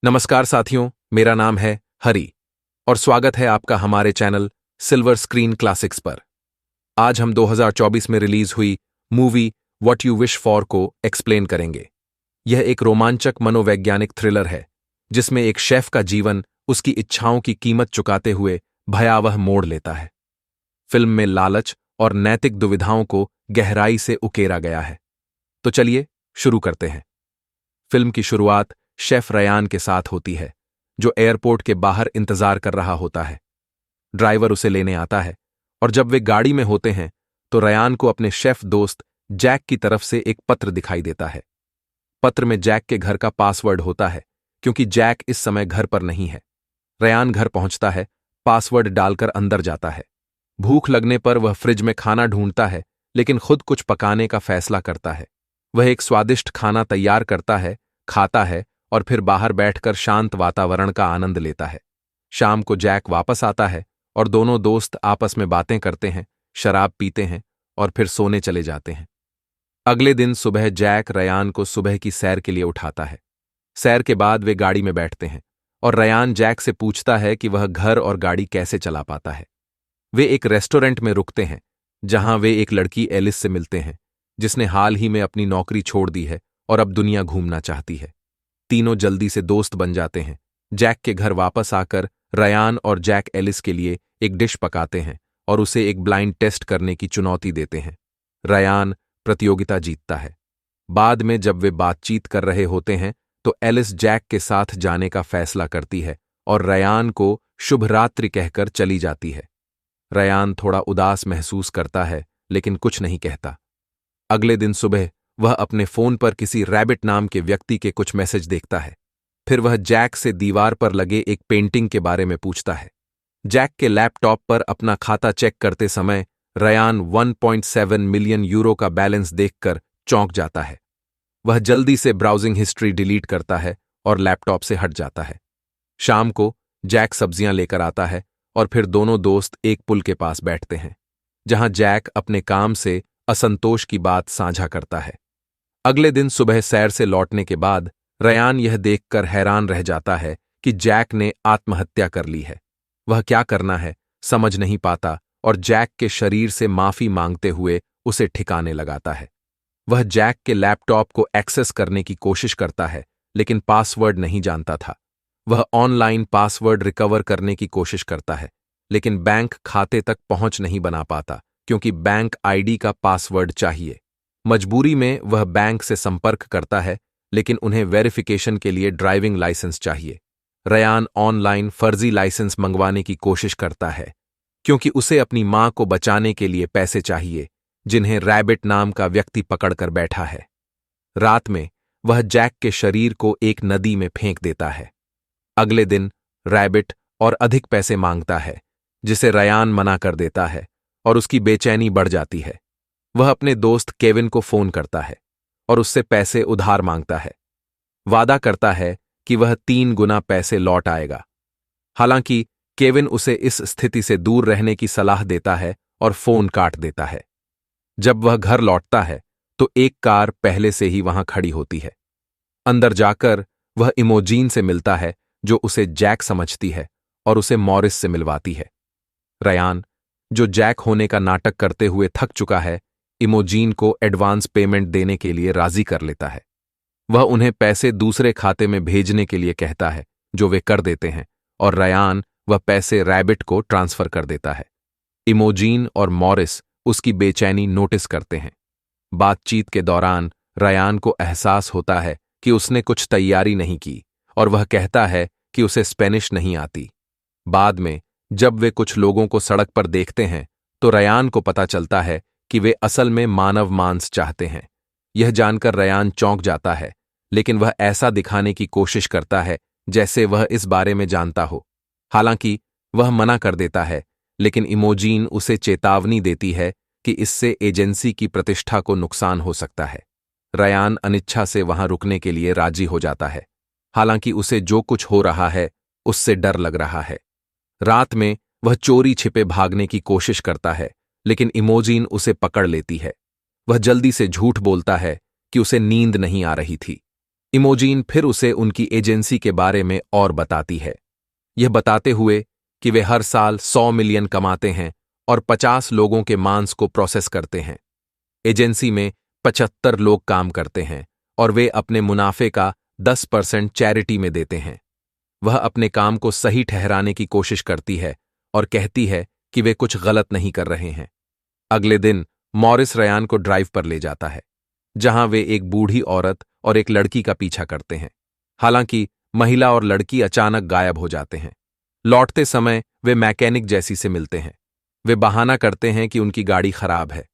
नमस्कार साथियों, मेरा नाम है हरी और स्वागत है आपका हमारे चैनल सिल्वर स्क्रीन क्लासिक्स पर। आज हम 2024 में रिलीज हुई movie what you wish for को एक्सप्लेन करेंगे। यह एक रोमांचक मनोवैज्ञानिक थ्रिलर है जिसमें एक शेफ का जीवन उसकी इच्छाओं की कीमत चुकाते हुए भयावह मोड़ लेता है। फिल्म में लालच और नैतिक दुविधाओं को गहराई से उकेरा गया है। तो चलिए शुरू करते हैं। फिल्म की शुरुआत शेफ रयान के साथ होती है, जो एयरपोर्ट के बाहर इंतजार कर रहा होता है। ड्राइवर उसे लेने आता है और जब वे गाड़ी में होते हैं तो रयान को अपने शेफ दोस्त जैक की तरफ से एक पत्र दिखाई देता है। पत्र में जैक के घर का पासवर्ड होता है क्योंकि जैक इस समय घर पर नहीं है। रयान घर पहुंचता है, पासवर्ड डालकर अंदर जाता है। भूख लगने पर वह फ्रिज में खाना ढूंढता है, लेकिन खुद कुछ पकाने का फैसला करता है। वह एक स्वादिष्ट खाना तैयार करता है, खाता है और फिर बाहर बैठकर शांत वातावरण का आनंद लेता है। शाम को जैक वापस आता है और दोनों दोस्त आपस में बातें करते हैं, शराब पीते हैं और फिर सोने चले जाते हैं। अगले दिन सुबह जैक रयान को सुबह की सैर के लिए उठाता है। सैर के बाद वे गाड़ी में बैठते हैं और रयान जैक से पूछता है कि वह घर और गाड़ी कैसे चला पाता है। वे एक रेस्टोरेंट में रुकते हैं जहां वे एक लड़की एलिस से मिलते हैं, जिसने हाल ही में अपनी नौकरी छोड़ दी है और अब दुनिया घूमना चाहती है। तीनों जल्दी से दोस्त बन जाते हैं। जैक के घर वापस आकर रयान और जैक एलिस के लिए एक डिश पकाते हैं और उसे एक ब्लाइंड टेस्ट करने की चुनौती देते हैं। रयान प्रतियोगिता जीतता है। बाद में जब वे बातचीत कर रहे होते हैं तो एलिस जैक के साथ जाने का फैसला करती है और रयान को शुभ रात्रि कहकर चली जाती है। रयान थोड़ा उदास महसूस करता है लेकिन कुछ नहीं कहता। अगले दिन सुबह वह अपने फोन पर किसी रैबिट नाम के व्यक्ति के कुछ मैसेज देखता है। फिर वह जैक से दीवार पर लगे एक पेंटिंग के बारे में पूछता है। जैक के लैपटॉप पर अपना खाता चेक करते समय रयान 1.7 मिलियन यूरो का बैलेंस देखकर चौंक जाता है। वह जल्दी से ब्राउजिंग हिस्ट्री डिलीट करता है और लैपटॉप से हट जाता है। शाम को जैक सब्जियां लेकर आता है और फिर दोनों दोस्त एक पुल के पास बैठते हैं, जहां जैक अपने काम से असंतोष की बात साझा करता है। अगले दिन सुबह सैर से लौटने के बाद रयान यह देखकर हैरान रह जाता है कि जैक ने आत्महत्या कर ली है। वह क्या करना है समझ नहीं पाता और जैक के शरीर से माफी मांगते हुए उसे ठिकाने लगाता है। वह जैक के लैपटॉप को एक्सेस करने की कोशिश करता है लेकिन पासवर्ड नहीं जानता था। वह ऑनलाइन पासवर्ड रिकवर करने की कोशिश करता है लेकिन बैंक खाते तक पहुंच नहीं बना पाता क्योंकि बैंक आईडी का पासवर्ड चाहिए। मजबूरी में वह बैंक से संपर्क करता है लेकिन उन्हें वेरिफिकेशन के लिए ड्राइविंग लाइसेंस चाहिए। रयान ऑनलाइन फर्जी लाइसेंस मंगवाने की कोशिश करता है क्योंकि उसे अपनी मां को बचाने के लिए पैसे चाहिए, जिन्हें रैबिट नाम का व्यक्ति पकड़कर बैठा है। रात में वह जैक के शरीर को एक नदी में फेंक देता है। अगले दिन रैबिट और अधिक पैसे मांगता है, जिसे रयान मना कर देता है और उसकी बेचैनी बढ़ जाती है। वह अपने दोस्त केविन को फोन करता है और उससे पैसे उधार मांगता है। वादा करता है कि वह 3 गुना पैसे लौट आएगा। हालांकि केविन उसे इस स्थिति से दूर रहने की सलाह देता है और फोन काट देता है। जब वह घर लौटता है तो एक कार पहले से ही वहां खड़ी होती है। अंदर जाकर वह इमोजीन से मिलता है, जो उसे जैक समझती है और उसे मॉरिस से मिलवाती है। रयान, जो जैक होने का नाटक करते हुए थक चुका है, इमोजीन को एडवांस पेमेंट देने के लिए राजी कर लेता है। वह उन्हें पैसे दूसरे खाते में भेजने के लिए कहता है, जो वे कर देते हैं, और रयान वह पैसे रैबिट को ट्रांसफर कर देता है। इमोजीन और मॉरिस उसकी बेचैनी नोटिस करते हैं। बातचीत के दौरान रयान को एहसास होता है कि उसने कुछ तैयारी नहीं की और वह कहता है कि उसे स्पेनिश नहीं आती। बाद में जब वे कुछ लोगों को सड़क पर देखते हैं तो रयान को पता चलता है कि वे असल में मानव मांस चाहते हैं। यह जानकर रयान चौंक जाता है, लेकिन वह ऐसा दिखाने की कोशिश करता है जैसे वह इस बारे में जानता हो। हालांकि वह मना कर देता है, लेकिन इमोजीन उसे चेतावनी देती है कि इससे एजेंसी की प्रतिष्ठा को नुकसान हो सकता है। रयान अनिच्छा से वहां रुकने के लिए राजी हो जाता है, हालांकि उसे जो कुछ हो रहा है उससे डर लग रहा है। रात में वह चोरी छिपे भागने की कोशिश करता है, लेकिन इमोजीन उसे पकड़ लेती है। वह जल्दी से झूठ बोलता है कि उसे नींद नहीं आ रही थी। इमोजीन फिर उसे उनकी एजेंसी के बारे में और बताती है, यह बताते हुए कि वे हर साल 100 मिलियन कमाते हैं और 50 लोगों के मांस को प्रोसेस करते हैं। एजेंसी में 75 लोग काम करते हैं और वे अपने मुनाफे का 10% चैरिटी में देते हैं। वह अपने काम को सही ठहराने की कोशिश करती है और कहती है कि वे कुछ गलत नहीं कर रहे हैं। अगले दिन मॉरिस रयान को ड्राइव पर ले जाता है, जहां वे एक बूढ़ी औरत और एक लड़की का पीछा करते हैं। हालांकि महिला और लड़की अचानक गायब हो जाते हैं। लौटते समय वे मैकेनिक जैसी से मिलते हैं। वे बहाना करते हैं कि उनकी गाड़ी खराब है।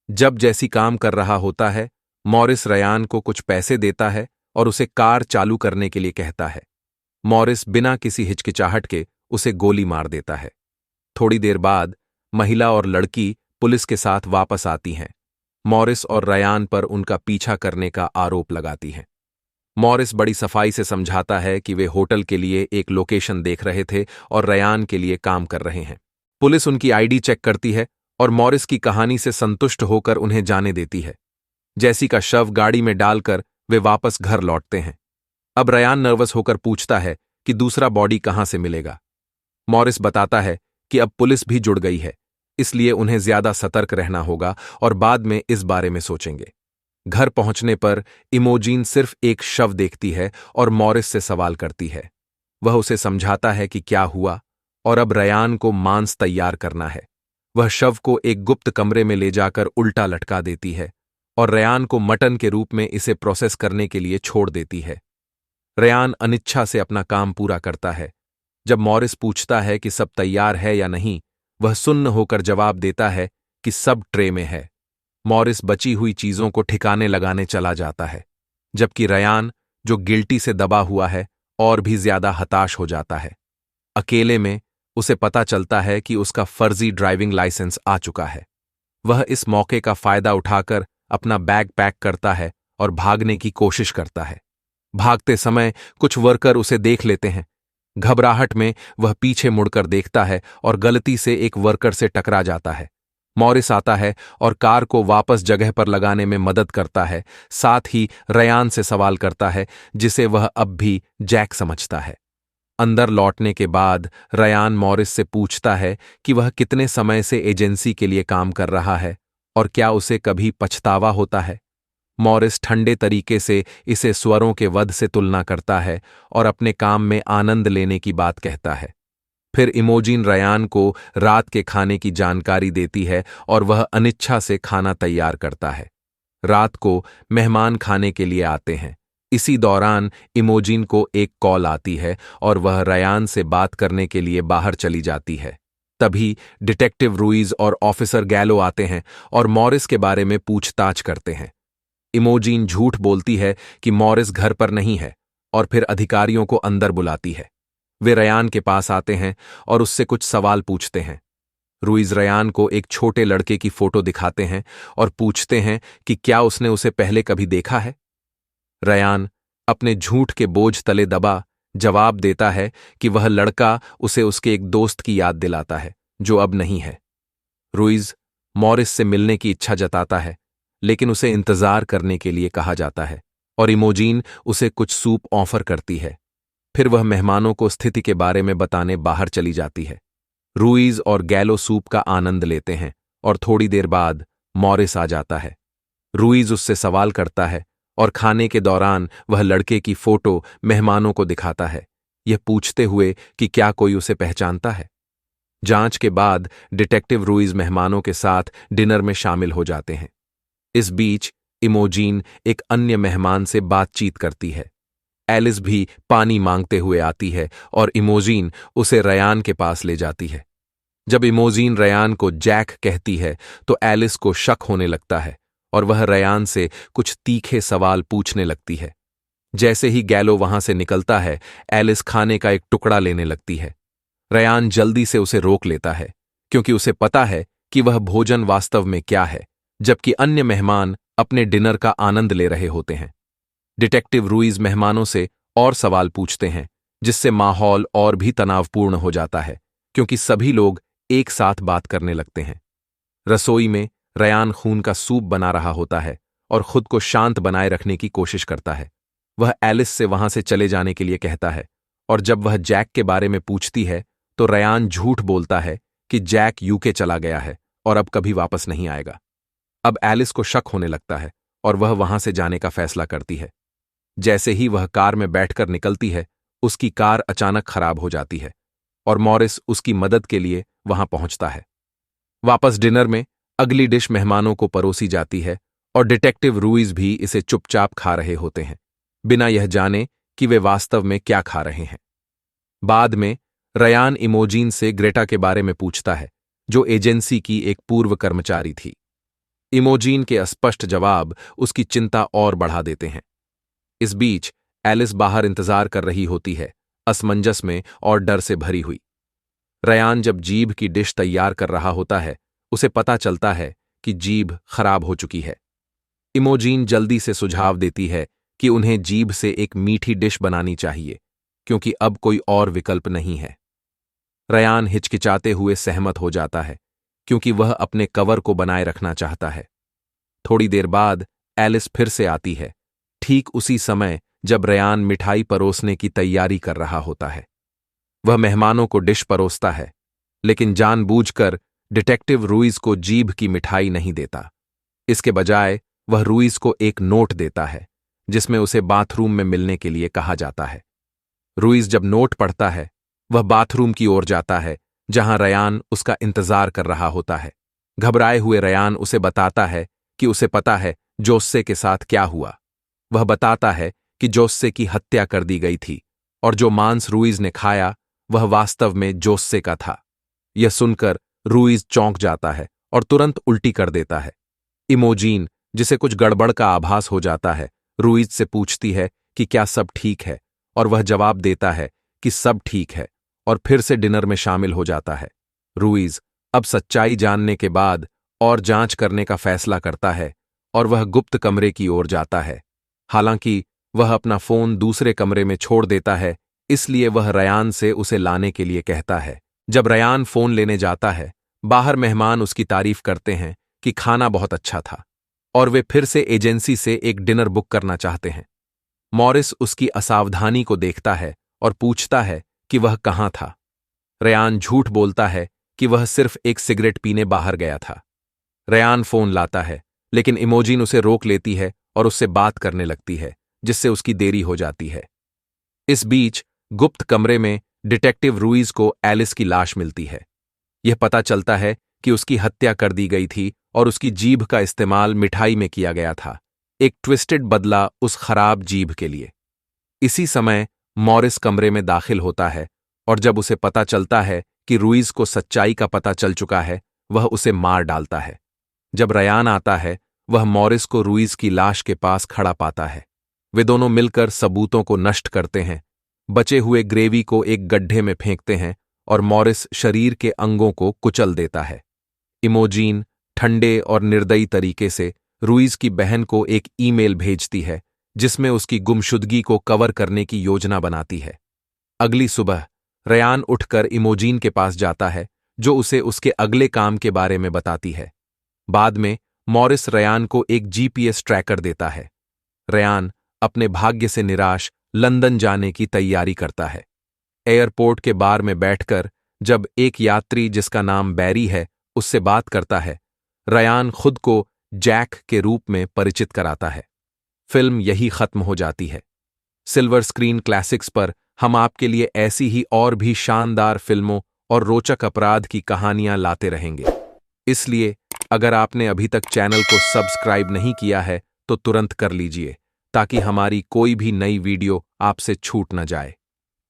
जब जैसी काम कर रहा होता है, मॉरिस रयान को कुछ पैसे देता है और उसे कार चालू करने के लिए कहता है। मॉरिस बिना किसी हिचकिचाहट के उसे गोली मार देता है। थोड़ी देर बाद महिला और लड़की पुलिस के साथ वापस आती हैं। मॉरिस और रयान पर उनका पीछा करने का आरोप लगाती हैं। मॉरिस बड़ी सफाई से समझाता है कि वे होटल के लिए एक लोकेशन देख रहे थे और रयान के लिए काम कर रहे हैं। पुलिस उनकी आईडी चेक करती है और मॉरिस की कहानी से संतुष्ट होकर उन्हें जाने देती है। जैसी का शव गाड़ी में डालकर वे वापस घर लौटते हैं। अब रयान नर्वस होकर पूछता है कि दूसरा बॉडी कहां से मिलेगा। मॉरिस बताता है कि अब पुलिस भी जुड़ गई है, इसलिए उन्हें ज्यादा सतर्क रहना होगा और बाद में इस बारे में सोचेंगे। घर पहुंचने पर इमोजीन सिर्फ एक शव देखती है और मॉरिस से सवाल करती है। वह उसे समझाता है कि क्या हुआ और अब रयान को मांस तैयार करना है। वह शव को एक गुप्त कमरे में ले जाकर उल्टा लटका देती है और रयान को मटन के रूप में इसे प्रोसेस करने के लिए छोड़ देती है। रयान अनिच्छा से अपना काम पूरा करता है। जब मॉरिस पूछता है कि सब तैयार है या नहीं, वह सुन्न होकर जवाब देता है कि सब ट्रे में है। मॉरिस बची हुई चीजों को ठिकाने लगाने चला जाता है, जबकि रयान, जो गिल्टी से दबा हुआ है, और भी ज्यादा हताश हो जाता है। अकेले में उसे पता चलता है कि उसका फर्जी ड्राइविंग लाइसेंस आ चुका है। वह इस मौके का फायदा उठाकर अपना बैग पैक करता है और भागने की कोशिश करता है। भागते समय कुछ वर्कर उसे देख लेते हैं। घबराहट में वह पीछे मुड़कर देखता है और गलती से एक वर्कर से टकरा जाता है। मॉरिस आता है और कार को वापस जगह पर लगाने में मदद करता है, साथ ही रयान से सवाल करता है, जिसे वह अब भी जैक समझता है। अंदर लौटने के बाद रयान मॉरिस से पूछता है कि वह कितने समय से एजेंसी के लिए काम कर रहा है और क्या उसे कभी पछतावा होता है। मॉरिस ठंडे तरीके से इसे स्वरों के वध से तुलना करता है और अपने काम में आनंद लेने की बात कहता है। फिर इमोजीन रयान को रात के खाने की जानकारी देती है और वह अनिच्छा से खाना तैयार करता है। रात को मेहमान खाने के लिए आते हैं। इसी दौरान इमोजीन को एक कॉल आती है और वह रयान से बात करने के लिए बाहर चली जाती है। तभी डिटेक्टिव रुइज और ऑफिसर गैलो आते हैं और मॉरिस के बारे में पूछताछ करते हैं। इमोजीन झूठ बोलती है कि मॉरिस घर पर नहीं है और फिर अधिकारियों को अंदर बुलाती है। वे रयान के पास आते हैं और उससे कुछ सवाल पूछते हैं। रुइज रयान को एक छोटे लड़के की फोटो दिखाते हैं और पूछते हैं कि क्या उसने उसे पहले कभी देखा है। रयान अपने झूठ के बोझ तले दबा जवाब देता है कि वह लड़का उसे उसके एक दोस्त की याद दिलाता है, जो अब नहीं है। रुइज मॉरिस से मिलने की इच्छा जताता है, लेकिन उसे इंतजार करने के लिए कहा जाता है और इमोजीन उसे कुछ सूप ऑफर करती है। फिर वह मेहमानों को स्थिति के बारे में बताने बाहर चली जाती है। रुइज और गैलो सूप का आनंद लेते हैं और थोड़ी देर बाद मॉरिस आ जाता है। रुइज उससे सवाल करता है और खाने के दौरान वह लड़के की फोटो मेहमानों को दिखाता है, यह पूछते हुए कि क्या कोई उसे पहचानता है। जांच के बाद डिटेक्टिव रुइज मेहमानों के साथ डिनर में शामिल हो जाते हैं। इस बीच इमोजीन एक अन्य मेहमान से बातचीत करती है। एलिस भी पानी मांगते हुए आती है और इमोजीन उसे रयान के पास ले जाती है। जब इमोजीन रयान को जैक कहती है तो एलिस को शक होने लगता है और वह रयान से कुछ तीखे सवाल पूछने लगती है। जैसे ही गैलो वहां से निकलता है, एलिस खाने का एक टुकड़ा लेने लगती है। रयान जल्दी से उसे रोक लेता है, क्योंकि उसे पता है कि वह भोजन वास्तव में क्या है, जबकि अन्य मेहमान अपने डिनर का आनंद ले रहे होते हैं। डिटेक्टिव रुइज मेहमानों से और सवाल पूछते हैं, जिससे माहौल और भी तनावपूर्ण हो जाता है, क्योंकि सभी लोग एक साथ बात करने लगते हैं। रसोई में रयान खून का सूप बना रहा होता है और खुद को शांत बनाए रखने की कोशिश करता है। वह एलिस से वहां से चले जाने के लिए कहता है, और जब वह जैक के बारे में पूछती है तो रयान झूठ बोलता है कि जैक यूके चला गया है और अब कभी वापस नहीं आएगा। अब एलिस को शक होने लगता है और वह वहां से जाने का फैसला करती है। जैसे ही वह कार में बैठकर निकलती है, उसकी कार अचानक खराब हो जाती है और मॉरिस उसकी मदद के लिए वहां पहुंचता है। वापस डिनर में अगली डिश मेहमानों को परोसी जाती है और डिटेक्टिव रूइज भी इसे चुपचाप खा रहे होते हैं, बिना यह जाने कि वे वास्तव में क्या खा रहे हैं। बाद में रयान इमोजीन से ग्रेटा के बारे में पूछता है, जो एजेंसी की एक पूर्व कर्मचारी थी। इमोजीन के अस्पष्ट जवाब उसकी चिंता और बढ़ा देते हैं। इस बीच एलिस बाहर इंतजार कर रही होती है, असमंजस में और डर से भरी हुई। रयान जब जीभ की डिश तैयार कर रहा होता है, उसे पता चलता है कि जीभ खराब हो चुकी है। इमोजीन जल्दी से सुझाव देती है कि उन्हें जीभ से एक मीठी डिश बनानी चाहिए, क्योंकि अब कोई और विकल्प नहीं है। रयान हिचकिचाते हुए सहमत हो जाता है, क्योंकि वह अपने कवर को बनाए रखना चाहता है। थोड़ी देर बाद एलिस फिर से आती है, ठीक उसी समय जब रयान मिठाई परोसने की तैयारी कर रहा होता है। वह मेहमानों को डिश परोसता है, लेकिन जानबूझकर डिटेक्टिव रूइज को जीभ की मिठाई नहीं देता। इसके बजाय वह रूइज को एक नोट देता है, जिसमें उसे बाथरूम में मिलने के लिए कहा जाता है। रूइज जब नोट पढ़ता है, वह बाथरूम की ओर जाता है, जहां रयान उसका इंतजार कर रहा होता है। घबराए हुए रयान उसे बताता है कि उसे पता है जोस्से के साथ क्या हुआ। वह बताता है कि जोस्से की हत्या कर दी गई थी और जो मांस रूइज ने खाया वह वास्तव में जोस्से का था। यह सुनकर रूइज चौंक जाता है और तुरंत उल्टी कर देता है। इमोजीन, जिसे कुछ गड़बड़ का आभास हो जाता है, रूइज से पूछती है कि क्या सब ठीक है, और वह जवाब देता है कि सब ठीक है और फिर से डिनर में शामिल हो जाता है। रूइज अब सच्चाई जानने के बाद और जांच करने का फैसला करता है और वह गुप्त कमरे की ओर जाता है। हालांकि वह अपना फोन दूसरे कमरे में छोड़ देता है, इसलिए वह रयान से उसे लाने के लिए कहता है। जब रयान फोन लेने जाता है, बाहर मेहमान उसकी तारीफ करते हैं कि खाना बहुत अच्छा था और वे फिर से एजेंसी से एक डिनर बुक करना चाहते हैं। मॉरिस उसकी असावधानी को देखता है और पूछता है कि वह कहाँ था। रयान झूठ बोलता है कि वह सिर्फ एक सिगरेट पीने बाहर गया था। रयान फोन लाता है, लेकिन इमोजीन उसे रोक लेती है और उससे बात करने लगती है, जिससे उसकी देरी हो जाती है। इस बीच गुप्त कमरे में डिटेक्टिव रूइज को एलिस की लाश मिलती है। यह पता चलता है कि उसकी हत्या कर दी गई थी और उसकी जीभ का इस्तेमाल मिठाई में किया गया था, एक ट्विस्टेड बदला उस खराब जीभ के लिए। इसी समय मॉरिस कमरे में दाखिल होता है और जब उसे पता चलता है कि रूइज को सच्चाई का पता चल चुका है, वह उसे मार डालता है। जब रयान आता है, वह मॉरिस को रूइज की लाश के पास खड़ा पाता है। वे दोनों मिलकर सबूतों को नष्ट करते हैं, बचे हुए ग्रेवी को एक गड्ढे में फेंकते हैं और मॉरिस शरीर के अंगों को कुचल देता है। इमोजीन ठंडे और निर्दयी तरीके से रूइज की बहन को एक ईमेल भेजती है, जिसमें उसकी गुमशुदगी को कवर करने की योजना बनाती है। अगली सुबह रयान उठकर इमोजीन के पास जाता है, जो उसे उसके अगले काम के बारे में बताती है। बाद में मॉरिस रयान को एक जीपीएस ट्रैकर देता है। रयान अपने भाग्य से निराश लंदन जाने की तैयारी करता है। एयरपोर्ट के बार में बैठकर जब एक यात्री जिसका नाम बैरी है उससे बात करता है, रयान खुद को जैक के रूप में परिचित कराता है। फिल्म यही खत्म हो जाती है। सिल्वर स्क्रीन क्लासिक्स पर हम आपके लिए ऐसी ही और भी शानदार फिल्मों और रोचक अपराध की कहानियां लाते रहेंगे। इसलिए अगर आपने अभी तक चैनल को सब्सक्राइब नहीं किया है तो तुरंत कर लीजिए, ताकि हमारी कोई भी नई वीडियो आपसे छूट न जाए।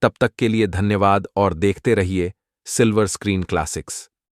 तब तक के लिए धन्यवाद और देखते रहिए सिल्वर स्क्रीन क्लासिक्स।